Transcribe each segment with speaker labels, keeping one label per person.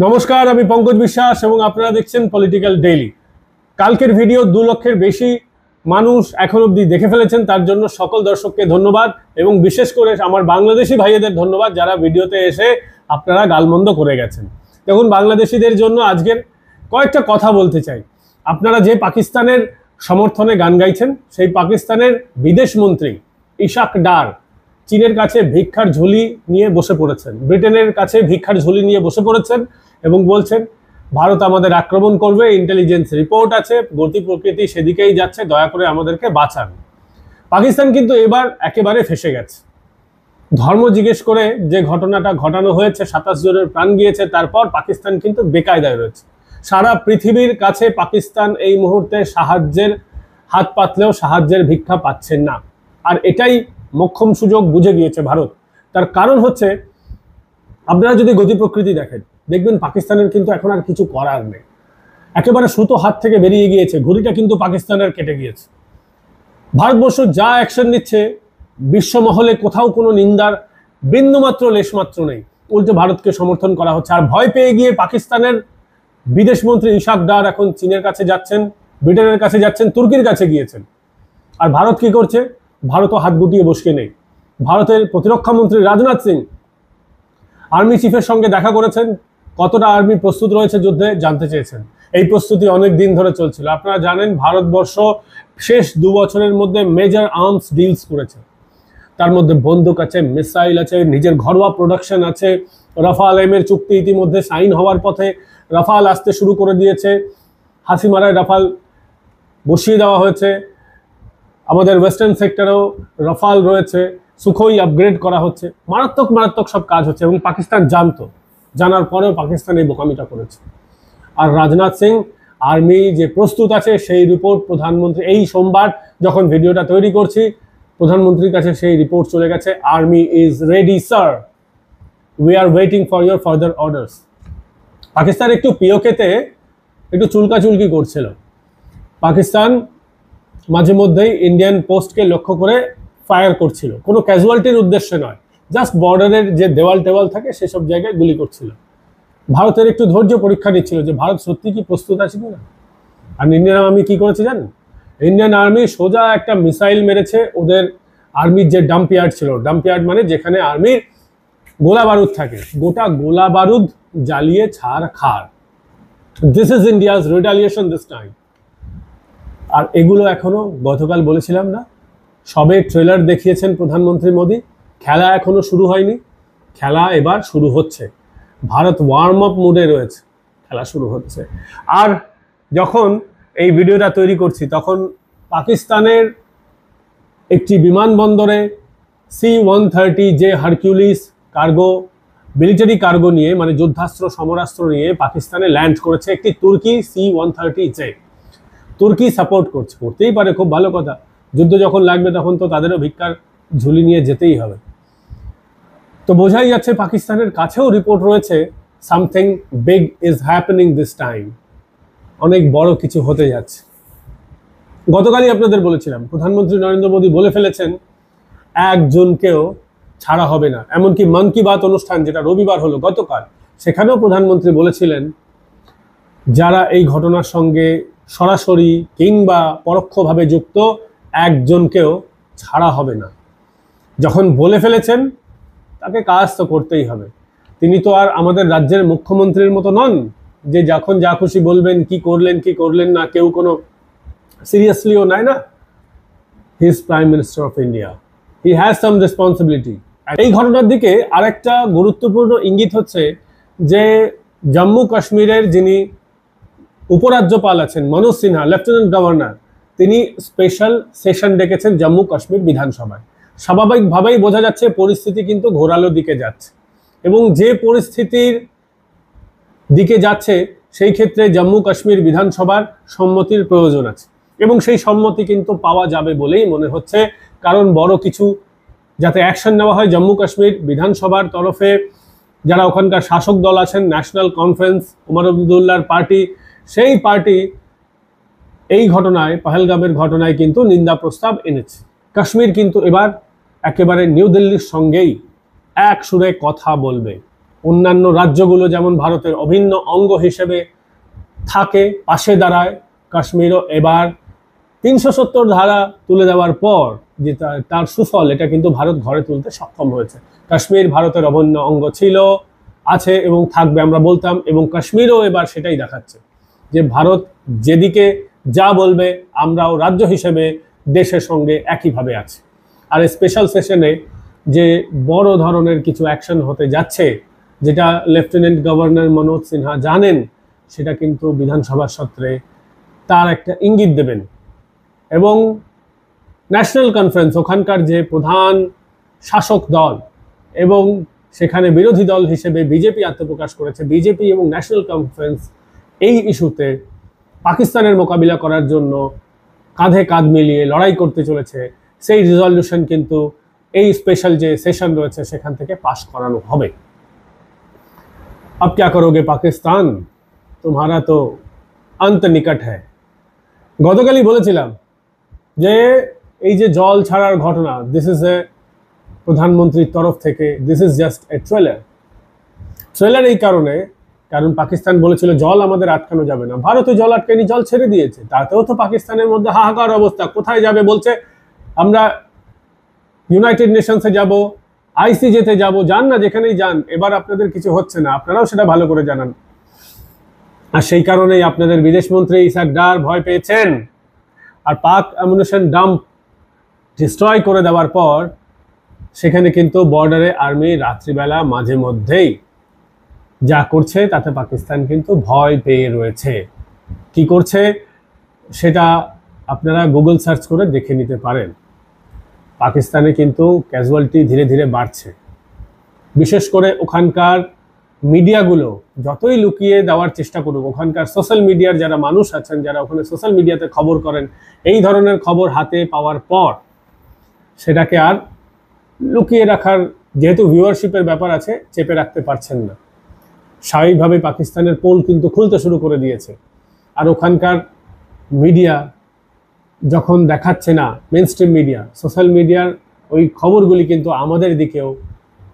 Speaker 1: নমস্কার, আমি পঙ্কজ বিশ্বাস এবং আপনারা দেখছেন পলিটিক্যাল ডেইলি। কালকের ভিডিও 2 লক্ষের বেশি মানুষ এখন অবধি দেখে ফেলেছেন, তার জন্য সকল দর্শককে ধন্যবাদ এবং বিশেষ করে আমার বাংলাদেশি ভাইয়েদের ধন্যবাদ যারা ভিডিওতে এসে আপনারা গালমন্দ করে গেছেন। দেখুন, বাংলাদেশিদের জন্য আজকের কয়েকটা কথা বলতে চাই। আপনারা যে পাকিস্তানের সমর্থনে গান গাইছেন, সেই পাকিস্তানের বিদেশমন্ত্রী ইশাক ডার চীনের কাছে ভিক্ষার ঝুলি নিয়ে বসে পড়েছেন, ব্রিটেনের কাছে ভিক্ষার ঝুলি নিয়ে বসে পড়েছেন এবং বলছেন ভারত আমাদের আক্রমণ করবে, ইন্টেলিজেন্স রিপোর্ট আছে, গতি প্রকৃতি সেদিকেই যাচ্ছে, দয়া করে আমাদেরকে বাঁচান। পাকিস্তান কিন্তু এবার একেবারে ফেঁসে গেছে। ধর্ম জিজ্ঞেস করে যে ঘটনাটা ঘটানো হয়েছে, 27 জনের প্রাণ গিয়েছে, তারপর পাকিস্তান কিন্তু বেকায়দায় রয়েছে। সারা পৃথিবীর কাছে পাকিস্তান এই মুহূর্তে সাহায্যের হাত পাতলেও সাহায্যের ভিক্ষা পাচ্ছেন না। আর এটাই মোক্ষম সুযোগ বুঝে গিয়েছে ভারত। তার কারণ হচ্ছে, আপনারা যদি গতি প্রকৃতি দেখেন, দেখবেন পাকিস্তানের কিন্তু এখন আর কিছু করার নেই। একেবারে সুতো হাত থেকে বেরিয়ে গিয়েছে, ঘুড়িটা কিন্তু পাকিস্তানের কেটে গিয়েছে। ভারতবর্ষ যা অ্যাকশন নিচ্ছে, বিশ্বমহলে কোথাও কোনো নিন্দার বিন্দুমাত্র লেশমাত্র নেই, উল্টে ভারতকে সমর্থন করা হচ্ছে। আর ভয় পেয়ে গিয়ে পাকিস্তানের বিদেশমন্ত্রী ইশাক ডার এখন চীনের কাছে যাচ্ছেন, ব্রিটেনের কাছে যাচ্ছেন, তুর্কির কাছে গিয়েছেন। আর ভারত কি করছে? ভারতও হাত গুটিয়ে বসে নেই। ভারতের প্রতিরক্ষা মন্ত্রী রাজনাথ সিং আর্মি চিফের সঙ্গে দেখা করেছেন, কতটা আর্মি প্রস্তুত রয়েছে যুদ্ধে জানতে চেয়েছেন। এই প্রস্তুতি অনেক দিন ধরে চলছিল। আপনারা জানেন ভারতবর্ষ শেষ 2 বছরের মধ্যে মেজর আর্মস ডিলস করেছে। তার মধ্যে বন্দুক আছে, মিসাইল আছে, নিজের ঘরোয়া প্রোডাকশন আছে। রাফাল এর চুক্তি ইতিমধ্যে সাইন হওয়ার পথে, রাফাল আসতে শুরু করে দিয়েছে, হাসিমারায় রাফাল বসিয়ে দেওয়া হয়েছে। আমাদের ওয়েস্টার্ন সেক্টরেও রাফাল রয়েছে, সুখোই আপগ্রেড করা হচ্ছে, মারাত্মক মারাত্মক সব কাজ হচ্ছে। এবং পাকিস্তান জানার পরেও পাকিস্তান এই বোকামিটা করেছে। আর রাজনাথ সিং আর্মি যে প্রস্তুত আছে সেই রিপোর্ট প্রধানমন্ত্রী, এই সোমবার যখন ভিডিওটা তৈরি করছি, প্রধানমন্ত্রীর কাছে সেই রিপোর্ট চলে গেছে। Army is ready sir, we are waiting for your further orders. Pakistan একটু পিওকেতে একটু চুলকাচুলকি করছিল। পাকিস্তান মাঝে মধ্যেই ইন্ডিয়ান পোস্টকে লক্ষ্য করে ফায়ার করছিল, কোনো ক্যাজুয়ালিটির উদ্দেশ্যে নয়, জাস্ট বর্ডারের যে দেওয়াল টেওয়াল থাকে সেসব জায়গায় গুলি করছিল। ভারতের একটু ধৈর্য পরীক্ষা নিচ্ছিল যে ভারত সত্যি কি প্রস্তুত আছে কিনা। আর ইন্ডিয়ান আর্মি কি করেছে জানেন? ইন্ডিয়ান আর্মি সোজা একটা মিসাইল মেরেছে ওদের আর্মির যে ডাম্প ইয়ার্ড ছিল। ডাম্প ইয়ার্ড মানে যেখানে আর্মির গোলা বারুদ থাকে, গোটা গোলা বারুদ জ্বালিয়ে ছাড়খাড়। This is India's retaliation this time. আর এগুলো এখনো, গতকাল বলেছিলাম না, সবে ট্রেলার দেখিয়েছেন প্রধানমন্ত্রী মোদী, খেলা এখনো শুরু হয়নি, খেলা এবার শুরু হচ্ছে। ভারত ওয়ার্ম আপ মুডে রয়েছে, খেলা শুরু হচ্ছে। আর যখন এই ভিডিওটা তৈরি করছি তখন পাকিস্তানের একটি বিমানবন্দরে C-130 যে হারকিউলিস কার্গো, মিলিটারি কার্গো নিয়ে, মানে যুদ্ধাস্ত্র সমরাস্ত্র নিয়ে পাকিস্তানে ল্যান্ড করেছে একটি তুর্কি C-130 তুর্কি সাপোর্ট করছে, করতেই পারে, খুব ভালো কথা। যুদ্ধ যখন লাগবে তখন তো তাদেরও ভিক্ষার ঝুলি নিয়ে যেতেই হবে। তো বোঝাই যাচ্ছে পাকিস্তানের কাছেও রিপোর্ট রয়েছে, something big is happening this time, অনেক বড় কিছু হতে যাচ্ছে। গতকালই আপনাদের বলেছিলাম, প্রধানমন্ত্রী নরেন্দ্র মোদী বলে ফেলেছেন একজনকেও ছাড়া হবে না। এমনকি মন কি বাত অনুষ্ঠান যেটা রবিবার হলো গতকাল, সেখানেও প্রধানমন্ত্রী বলেছিলেন যারা এই ঘটনার সঙ্গে সরাসরি কিংবা পরোক্ষভাবে যুক্ত, একজনকেও ছাড়া হবে না। যখন বলে ফেলেছেন তাকে কাজ তো করতেই হবে। তিনি তো আর আমাদের রাজ্যের মুখ্যমন্ত্রীর মতো নন যে যখন যা খুশি বলবেন, কি করলেন না কেউ কোনো সিরিয়াসলিও নেয় না। He is prime minister of India, he has some responsibility. এই ঘটনার দিকে আরেকটা গুরুত্বপূর্ণ ইঙ্গিত হচ্ছে যে জম্মু কাশ্মীরের যিনি উপরাজ্যপাল আছেন মনোজ সিনহা, লেফটেন্যান্ট গভর্নর, তিনি স্পেশাল সেশন ডেকেছেন জম্মু কাশ্মীর বিধানসভায়। স্বাভাবিকভাবেই বোঝা যাচ্ছে পরিস্থিতি কিন্তু ঘোরালো দিকে যাচ্ছে, এবং যে পরিস্থিতির দিকে যাচ্ছে সেই ক্ষেত্রে জম্মু কাশ্মীর বিধানসভার সম্মতির প্রয়োজন আছে, এবং সেই সম্মতি কিন্তু পাওয়া যাবে বলেই মনে হচ্ছে। কারণ বড় কিছু যাতে অ্যাকশন নেওয়া হয় জম্মু কাশ্মীর বিধানসভার তরফে, যারা ওখানকার শাসক দল আছেন, ন্যাশনাল কনফারেন্স, ওমর আবদুল্লাহর পার্টি, সেই পার্টি এই ঘটনায়, পহেলগামের ঘটনায় কিন্তু নিন্দা প্রস্তাব এনেছে। কাশ্মীর কিন্তু এবার একেবারে নিউ দিল্লির সঙ্গেই এক সুরে কথা বলবে। অন্যান্য রাজ্যগুলো যেমন ভারতের অভিন্ন অঙ্গ হিসেবে থাকে, পাশে দাঁড়ায়, কাশ্মীরও এবার ৩৭০ ধারা তুলে দেওয়ার পর যে তার সুফল, এটা কিন্তু ভারত ঘরে তুলতে সক্ষম হয়েছে। কাশ্মীর ভারতের অভিন্ন অঙ্গ ছিল, আছে এবং থাকবে আমরা বলতাম, এবং কাশ্মীরও এবার সেটাই দেখাচ্ছে যে ভারত যেদিকে যা বলবে আমরাও রাজ্য হিসেবে দেশের সঙ্গে একইভাবে আছি। আর স্পেশাল সেশনে যে বড় ধরনের কিছু অ্যাকশন হতে যাচ্ছে, যেটা লেফটেন্যান্ট গভর্নর মনোজ সিনহা জানেন, সেটা কিন্তু বিধানসভার সূত্রে তার একটা ইঙ্গিত দেবেন। এবং ন্যাশনাল কনফারেন্স, ওখানকার যে প্রধান শাসক দল এবং সেখানে বিরোধী দল হিসেবে বিজেপি আত্মপ্রকাশ করেছে, বিজেপি এবং ন্যাশনাল কনফারেন্স এই ইস্যুতে পাকিস্তানের মোকাবিলা করার জন্য কাঁধে কাঁধ মিলিয়ে লড়াই করতে চলেছে। সেই রিজলিউশন কিন্তু এই স্পেশাল যে সেশন রয়েছে সেখান থেকে পাশ করানো হবে। अब क्या करोगे पाकिस्तान, तुम्हारा तो अंत निकट है। গতকালই বলেছিলাম যে এই যে জল ছাড়ার ঘটনা, দিস ইজ এ প্রধানমন্ত্রীর তরফ থেকে, this is just a trailer. এই কারণ পাকিস্তান বলেছিল জল আমাদের আটকানো যাবে না, ভারতে জল আটকায়নি, জল ছেড়ে দিয়েছে। তাতেও তো পাকিস্তানের মধ্যে হাহাকার অবস্থা। কোথায় যাবে বলছে, আমরা ইউনাইটেড নেশনসে যাব, আইসিজেতে যাব, যান না যেখানেই যান, এবার আপনাদের কিছু হচ্ছে না, আপনারাও সেটা ভালো করে জানান। আর সেই কারণেই আপনাদের বিদেশমন্ত্রী ইসাক ডার ভয় পেয়েছেন। আর পাক অ্যামুনিশন ডাম্প ডিস্ট্রয় করে দেওয়ার পর সেখানে কিন্তু বর্ডারে আর্মি রাত্রিবেলা মাঝে মধ্যেই যা করছে তাতে পাকিস্তান কিন্তু ভয় পেয়ে রয়েছে। কি করছে সেটা আপনারা গুগল সার্চ করে দেখে নিতে পারেন। পাকিস্তানে কিন্তু ক্যাজুয়ালিটি ধীরে ধীরে বাড়ছে। বিশেষ করে ওখানকার মিডিয়াগুলো যতই লুকিয়ে দেওয়ার চেষ্টা করুক, ওখানকার সোশ্যাল মিডিয়ার যারা মানুষ আছেন, যারা ওখানে সোশ্যাল মিডিয়াতে খবর করেন, এই ধরনের খবর হাতে পাওয়ার পর সেটাকে আর লুকিয়ে রাখার, যেহেতু ভিউয়ারশিপের ব্যাপার আছে, চেপে রাখতে পারছেন না। স্বাভাবিকভাবে পাকিস্তানের পোল কিন্তু খুলতে শুরু করে দিয়েছে। আর ওখানকার মিডিয়া যখন দেখাচ্ছে না, মেইনস্ট্রিম মিডিয়া, সোশ্যাল মিডিয়ার ওই খবরগুলি কিন্তু আমাদের দিকেও,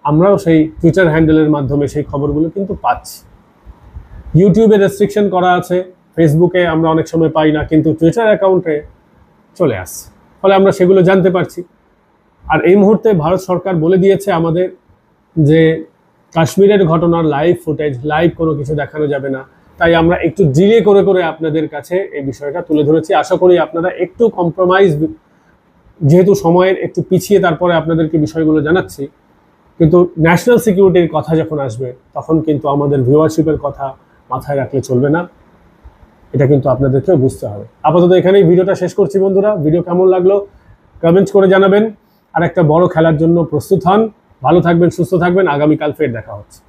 Speaker 1: আমরাও সেই টুইটার হ্যান্ডেলের মাধ্যমে সেই খবরগুলো কিন্তু পাচ্ছি। ইউটিউবে রেস্ট্রিকশন করা আছে, ফেসবুকে আমরা অনেক সময় পাই না, কিন্তু টুইটার অ্যাকাউন্টে চলে আসছে, ফলে আমরা সেগুলো জানতে পারছি। আর এই মুহূর্তে ভারত সরকার বলে দিয়েছে আমাদের যে কাশ্মীরের ঘটনার লাইভ ফুটেজ, লাইভ কোনো কিছু দেখানো যাবে না। তাই আমরা একটু ডিলে করে করে আপনাদের কাছে এই বিষয়টা তুলে ধরেছি। আশা করি আপনারা একটু কম্প্রোমাইজ, যেহেতু সময়ের একটু পিছিয়ে তারপরে আপনাদেরকে বিষয়গুলো জানাচ্ছি, কিন্তু ন্যাশনাল সিকিউরিটির কথা যখন আসবে তখন কিন্তু আমাদের ভিউয়ারশিপের কথা মাথায় রাখলে চলবে না। এটা কিন্তু আপনাদেরকেও বুঝতে হবে। আপাতত এখানেই ভিডিওটা শেষ করছি বন্ধুরা। ভিডিও কেমন লাগলো কমেন্টস করে জানাবেন। আর একটা বড় খেলার জন্য প্রস্তুত হন। ভালো থাকবেন, সুস্থ থাকবেন। আগামীকাল ফের দেখা হচ্ছে।